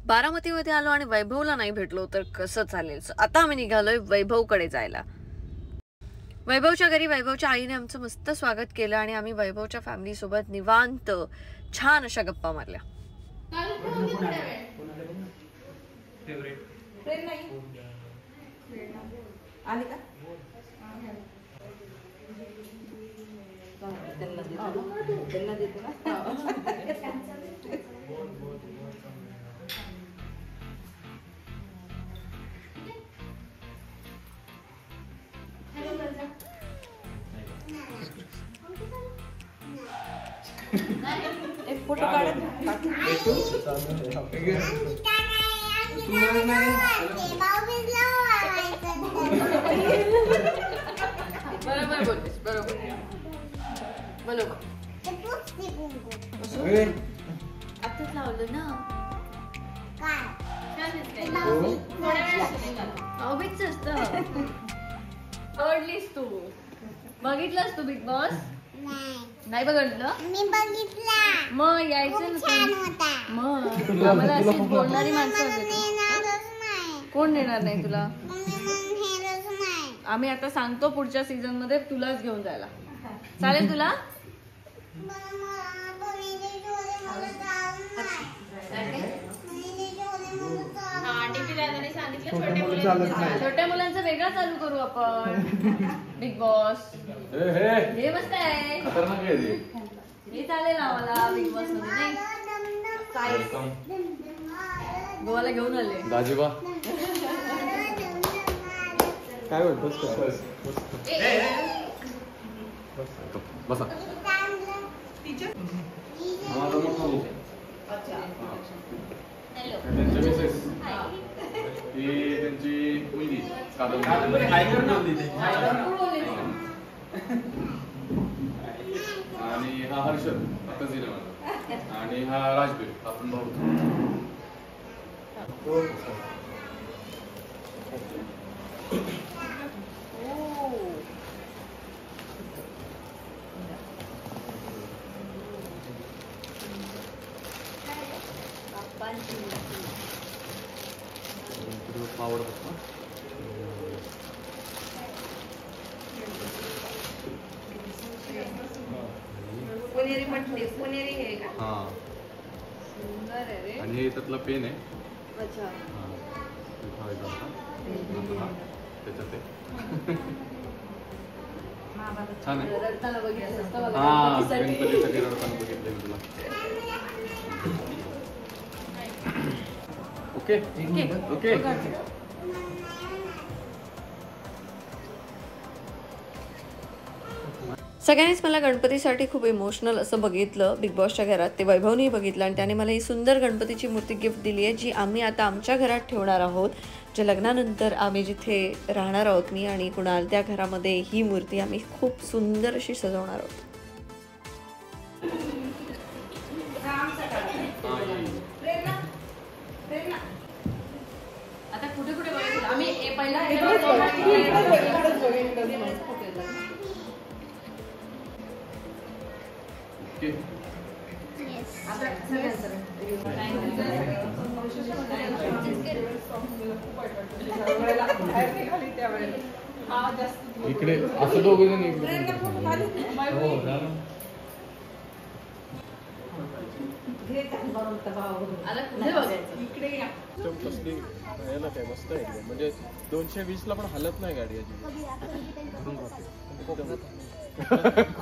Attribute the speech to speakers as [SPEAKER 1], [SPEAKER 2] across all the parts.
[SPEAKER 1] बारामतीमध्ये आलो आणि वैभवला नाही भेटलो तर कसं चालेल. आता आम्ही निघालोय वैभवकडे जायला. वैभवच्या घरी वैभवच्या आईने आमचं मस्त स्वागत केलं आणि आम्ही वैभवच्या फॅमिली सोबत निवांत छान अशा गप्पा मारल्या. एक फोटो काढ. बरोबर बोलतेस, बरोबर बरोबर. आताच लावलं ना. आवडीच असतं. आवडलीस तू. बघितलंस तू बिग बॉस? नाही बघितलं?
[SPEAKER 2] मी बघितला.
[SPEAKER 1] मग यायचं ना. मग आम्हाला अशी बोलणारी माणसं कोण देणार नाही तुला. आम्ही आता सांगतो पुढच्या सीझन मध्ये तुलाच घेऊन जायला. चालेल तुला? छोट्या मुलांचं वेगळं चालू करू आपण. बिग बॉस हे मस्त आहे. हे चालेल आम्हाला बिग बॉस मध्ये. गोवाला घेऊन आले
[SPEAKER 3] दाजीबा. काय बोलतोस? बसा. त्यांच्या मिसेस ही त्यांची मुलगी कादंबरी. आणि हा हर्षद आता दिला मला. आणि हा राजबीर आपण भाऊ.
[SPEAKER 1] पुणेरी म्हटली. पुणेरी हे का?
[SPEAKER 3] हा.
[SPEAKER 1] सुंदर आहे रे.
[SPEAKER 3] आणि हे त्यातला पेन आहे.
[SPEAKER 1] अच्छा.
[SPEAKER 3] त्याच्यात छान आहे.
[SPEAKER 1] रडताना बघितलं.
[SPEAKER 3] हा, गणपतीसाठी रडताना बघितलं तुला. Okay okay.
[SPEAKER 1] सगळ्यांनीच मला गणपतीसाठी खूप इमोशनल असं बघितलं बिग बॉसच्या घरात. ते वैभवनेही बघितलं आणि त्याने मला ही सुंदर गणपतीची मूर्ती गिफ्ट दिली आहे, जी आम्ही आता आमच्या घरात ठेवणार आहोत. जे लग्नानंतर आम्ही जिथे राहणार आहोत, मी आणि कुणाल, त्या घरामध्ये ही मूर्ती आम्ही खूप सुंदर अशी सजवणार आहोत. आता कुठे कुठे बघायचं आम्ही पहिला
[SPEAKER 3] इकडे असं दोघं जण
[SPEAKER 4] काय मस्त आहे. म्हणजे 220ला पण हलत नाही गाडी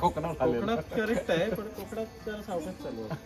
[SPEAKER 4] कोकणात करेक्ट आहे, पण कोकणात जरा सावकाश चालू आहे.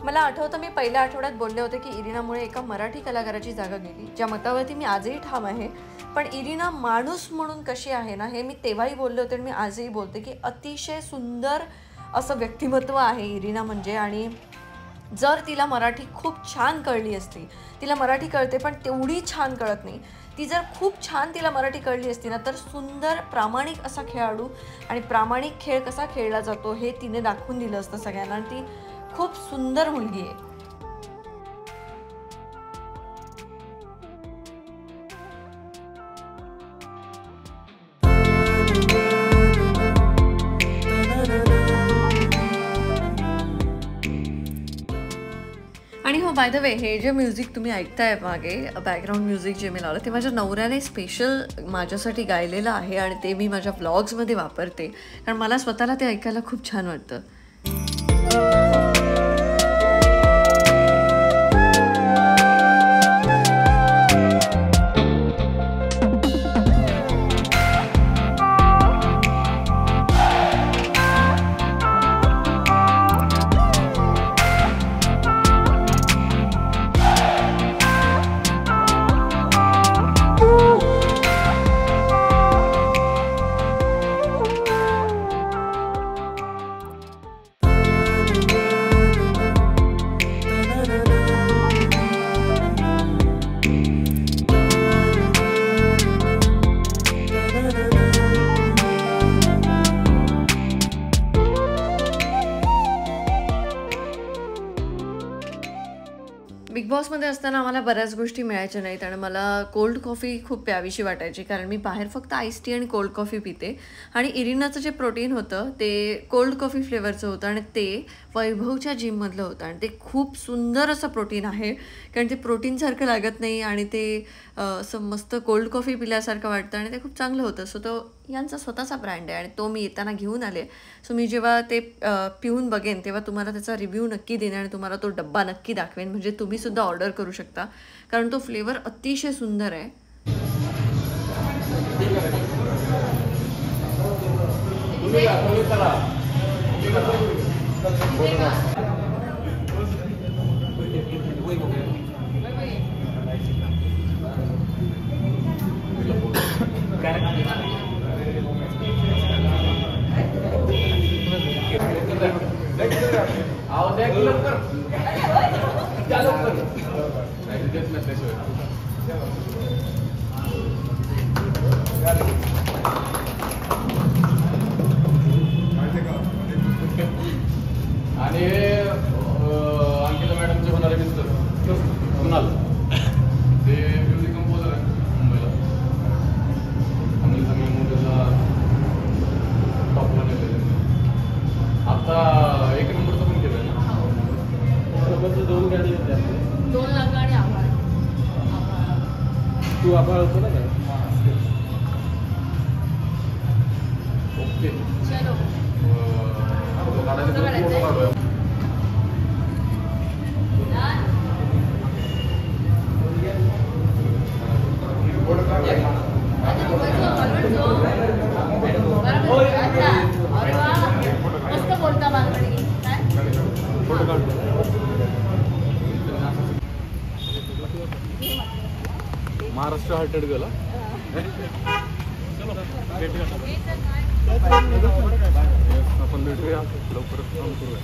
[SPEAKER 1] मला आठवतं मी पहिल्या आठवड्यात बोलले होते की इरिनामुळे एका मराठी कलाकाराची जागा गेली, ज्या मतावरती मी आजही ठाम आहे. पण इरिना माणूस म्हणून कशी आहे ना, हे मी तेव्हाही बोलले होते आणि मी आजही बोलते की अतिशय सुंदर असं व्यक्तिमत्व आहे इरिना म्हणजे. आणि जर तिला मराठी खूप छान कळली असती, तिला मराठी कळते पण तेवढी छान कळत नाही, ती जर खूप छान तिला मराठी कळली असती ना, तर सुंदर प्रामाणिक असा खेळाडू आणि प्रामाणिक खेळ कसा खेळला जातो हे तिने दाखवून दिलं असतं सगळ्यांना. आणि ती खूप सुंदर मुलगी आहे. आणि हो बाय द वे, हे जे म्युझिक तुम्ही ऐकताय मागे बॅकग्राऊंड म्युझिक जे मी लावलं ते माझ्या नवऱ्याने स्पेशल माझ्यासाठी गायलेलं आहे आणि ते मी माझ्या व्लॉग्समध्ये वापरते, कारण मला स्वतःला ते ऐकायला खूप छान वाटतं. बिग बॉसमध्ये असताना आम्हाला बऱ्याच गोष्टी मिळायच्या नाहीत आणि मला कोल्ड कॉफी खूप प्यावीशी वाटायची, कारण मी बाहेर फक्त आईस टी आणि कोल्ड कॉफी पिते. आणि इरिनाचं जे प्रोटीन होतं ते कोल्ड कॉफी फ्लेवरचं होतं आणि ते वैभवच्या जिममधलं होतं आणि ते खूप सुंदर असं प्रोटीन आहे, कारण ते प्रोटीनसारखं लागत नाही आणि ते असं मस्त कोल्ड कॉफी पिल्यासारखं वाटतं आणि ते खूप चांगलं होतं. सो तो यांचा स्वतःचा ब्रँड आहे आणि तो मी येताना घेऊन आले. सो मी जेव्हा ते पिऊन बघेन तेव्हा तुम्हाला त्याचा रिव्ह्यू नक्की देईन आणि तुम्हाला तो डब्बा नक्की दाखवेन, म्हणजे तुम्ही सुद्धा ऑर्डर करू शकता, कारण तो फ्लेवर अतिशय सुंदर आहे.
[SPEAKER 3] आणि अंकिता मॅडमचे होणारे मिस्टर कुणाल, ते म्युझिक कंपोजर आहे मुंबईला. आम्ही सगळे मुंबईला टॉपला नेलेले. आता 1 नंबरचं पण केलं ना. 2 गाडी होत्या,
[SPEAKER 1] 2 लाख आणि आभार.
[SPEAKER 4] तू आभाळ होतो ना काय?
[SPEAKER 3] ओके
[SPEAKER 1] चलो
[SPEAKER 3] महाराष्ट्र हार्टेड गेला. अपन भेटूया लवकरच, काम करूया.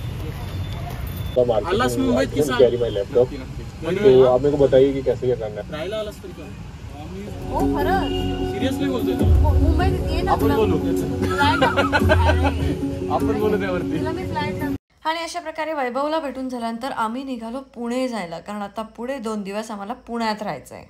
[SPEAKER 4] आलास मुंबईत की सांग.
[SPEAKER 2] कैरी माय लैपटॉप, तो आप मेरे को बताइए कि कैसे क्या करना है.
[SPEAKER 4] राहायला आलास तरी का?
[SPEAKER 1] हो खरं
[SPEAKER 4] सिरियसली बोलतोय तू?
[SPEAKER 1] मुंबईत ये ना,
[SPEAKER 3] आपण बोलू.
[SPEAKER 1] फ्लाईट
[SPEAKER 3] आपण बोलू त्यावरती.
[SPEAKER 1] तुला मी फ्लाईट. आणि अशा प्रकारे वैभवला भेटून झाल्यानंतर आम्ही निघालो पुणे जायला, कारण आता पुढे 2 दिवस आम्हाला पुण्यात राहायचं आहे.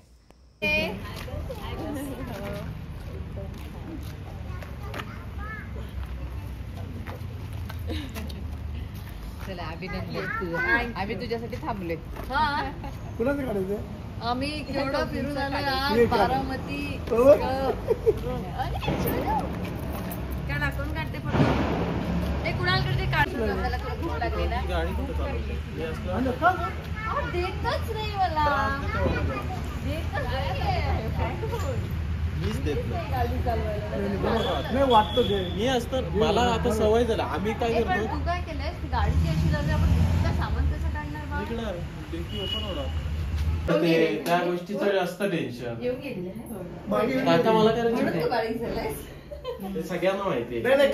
[SPEAKER 5] चला अभिनंदन, आम्ही तुझ्यासाठी थांबले.
[SPEAKER 4] कुणाचं काढायचं?
[SPEAKER 1] आम्ही केवढं फिरून आलो यार, बारामती. काय दाखवून काढते पण ते कुणाकडे काढतो आपल्याला, तुला भूक लागली ना.
[SPEAKER 4] गाडी कुठं चालवते?
[SPEAKER 1] देतच नाही मला, देतच
[SPEAKER 4] मीच देत नाही.
[SPEAKER 1] गाडी चालवायला.
[SPEAKER 4] नाही वाटतं ते मी असतं, मला आता सवय झाला. आम्ही काय करतो,
[SPEAKER 1] तू काय केलंय, गाडीची अशी लागली, आपण सामान कसं काढणार
[SPEAKER 4] निघणार, डिक्की ओपन होणार. ते त्या गोष्टीचं जास्त टेन्शन.
[SPEAKER 1] येऊन गेली
[SPEAKER 4] आता मला
[SPEAKER 1] म्हणून तू
[SPEAKER 4] करायचं
[SPEAKER 1] बारीक झालाय.
[SPEAKER 4] ते सगळ्यांना माहिती आहे.
[SPEAKER 6] नाही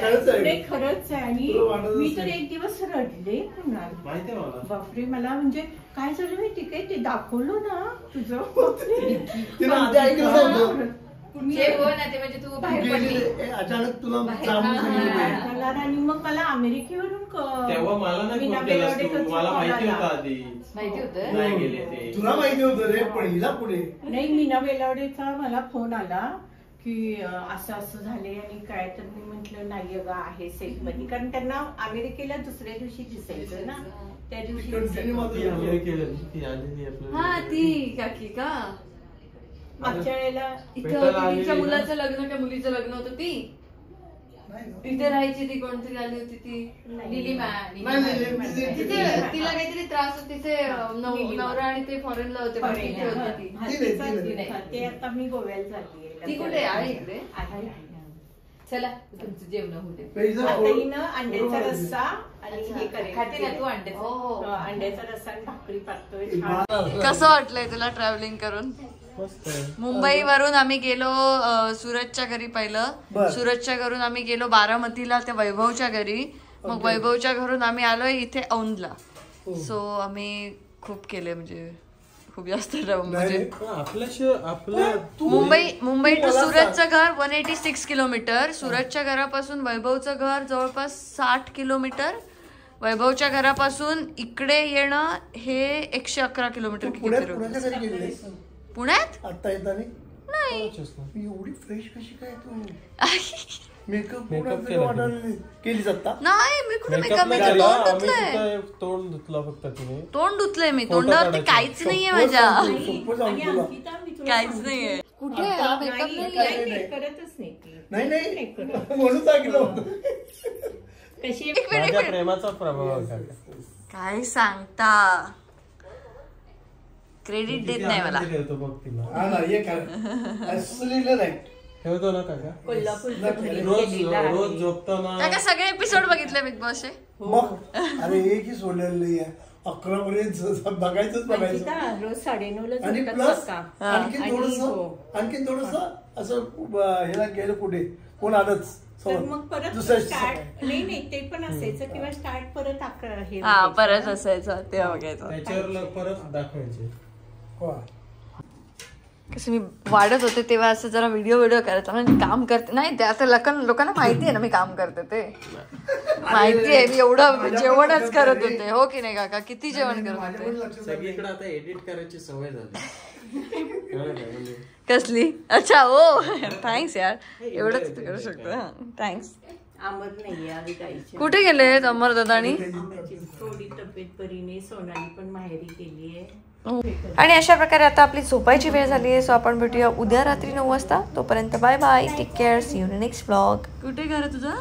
[SPEAKER 6] खरंच आहे. आणि मी तर एक दिवस रडले पुन्हा.
[SPEAKER 4] माहिती आहे मला.
[SPEAKER 6] बापरे, मला म्हणजे काय झालं माहिती काय, ते दाखवलं ना तुझं
[SPEAKER 1] अचानक
[SPEAKER 6] तुला आणि मग मला अमेरिकेवरून
[SPEAKER 4] तेव्हा मला नाही फोन केलास तू, मला माहिती होतं आधी.
[SPEAKER 1] माहिती होतं
[SPEAKER 4] नाही गेले ते.
[SPEAKER 7] तुला माहिती होतं रे, पहिला पुढे
[SPEAKER 6] नाही. मीना बेलावडेचा मला फोन आला की असं असं झाले आणि काय, तर मी म्हंटल नाही अगं आहे सेट मध्ये, कारण त्यांना अमेरिकेला दुसऱ्या दिवशी दिसायचं ना, त्या दिवशी
[SPEAKER 1] हा ती काकी का
[SPEAKER 6] मागच्या वेळेला
[SPEAKER 1] इथं तिच्या मुलाचं लग्न का मुलीचं लग्न होतं ती इथे राहायची, ती कोणतरी आली होती ती लिलिमा. तिथे तिला काहीतरी त्रास होता, तिचे नवरा आणि ते फॉरेनला होते,
[SPEAKER 6] ते आता मी गोव्याला जाते.
[SPEAKER 1] ती कुठे आहे इकडे?
[SPEAKER 5] चला तुमचं जेवण होते.
[SPEAKER 6] आता हिनं अंड्याचा रस्सा आणि हे करेल.
[SPEAKER 5] खाते ना तू अंड्याचं?
[SPEAKER 6] अंड्याचा रस्सा आणि भाकरी पातोय.
[SPEAKER 1] कसं वाटलंय तुला ट्रॅव्हलिंग करून? मुंबई वरून आम्ही गेलो सूरजच्या घरी, पहिलं सूरजच्या घरून आम्ही गेलो बारामतीला त्या वैभवच्या घरी, मग वैभवच्या घरून आम्ही आलोय इथे औंधला. सो आम्ही खूप केले, म्हणजे खूप जास्त म्हणजे मुंबई टू सूरजचं घर 186 किलोमीटर, सूरजच्या घरापासून वैभवचं घर जवळपास 60 किलोमीटर, वैभवच्या घरापासून इकडे येणं हे 111 किलोमीटर. पुण्यात
[SPEAKER 7] आता येताना
[SPEAKER 1] नाही
[SPEAKER 7] एवढी फ्रेश कशी काय तू? मेकअप केली जाता?
[SPEAKER 1] नाही, मी कुठे मेकअप
[SPEAKER 4] तोंड धुतलं फक्त तिने.
[SPEAKER 1] तोंड धुतलंय मी, तोंडावरती काहीच नाहीये माझ्या, काहीच नाहीये. कुठे मेकअप नाही
[SPEAKER 6] करतच नाही.
[SPEAKER 7] नाही म्हणून सांगितलं.
[SPEAKER 6] कशी
[SPEAKER 4] प्रेमाचा प्रभाव
[SPEAKER 1] काय सांगता, क्रेडिट देत नाही मला.
[SPEAKER 4] ठेवतो ना काका. रोज झोपताना
[SPEAKER 1] काका सगळे एपिसोड बघितले बिग बॉसचे?
[SPEAKER 7] अरे एकही सोडलेलं नाहीये, 11 पर्यंत बघायचंच
[SPEAKER 6] रोज 9:30
[SPEAKER 7] आणि प्लस आणखी थोडस असं ह्याला गेलं कुठे कोण आलंच
[SPEAKER 6] तर मग परत स्टार्ट नाही ते पण असायचं, किंवा स्टार्ट परत हे
[SPEAKER 1] परत असायचं तेव्हा बघायचं.
[SPEAKER 4] त्याच्यावर परत दाखवायचे.
[SPEAKER 1] कसं मी वाढत होते तेव्हा असं जरा व्हिडिओ करायचा, म्हणजे काम करते नाही ते आता लोकांना माहिती आहे ना मी काम करते, ते माहिती आहे. मी एवढं जेवणच करत होते, हो की नाही काका? किती जेवण करत होते.
[SPEAKER 4] सगळीकडे आता एडिट करायची सवय झाली.
[SPEAKER 1] कसली? अच्छा हो, थँक्स यार, एवढंच करू शकतो. थँक्स.
[SPEAKER 6] अमर नाहीये गायची.
[SPEAKER 1] कुठे गेलेत अमर दादा? आणि
[SPEAKER 6] थोडी तब्येत बरी नाही, सोनाली पण माहेरी गेली आहे.
[SPEAKER 1] आणि अशा प्रकारे आता आपली झोपायची वेळ झाली आहे. सो आपण भेटूया उद्या रात्री 9 वाजता. तोपर्यंत bye bye, take care, see you in next vlog. कुठे घर आहे तुझं?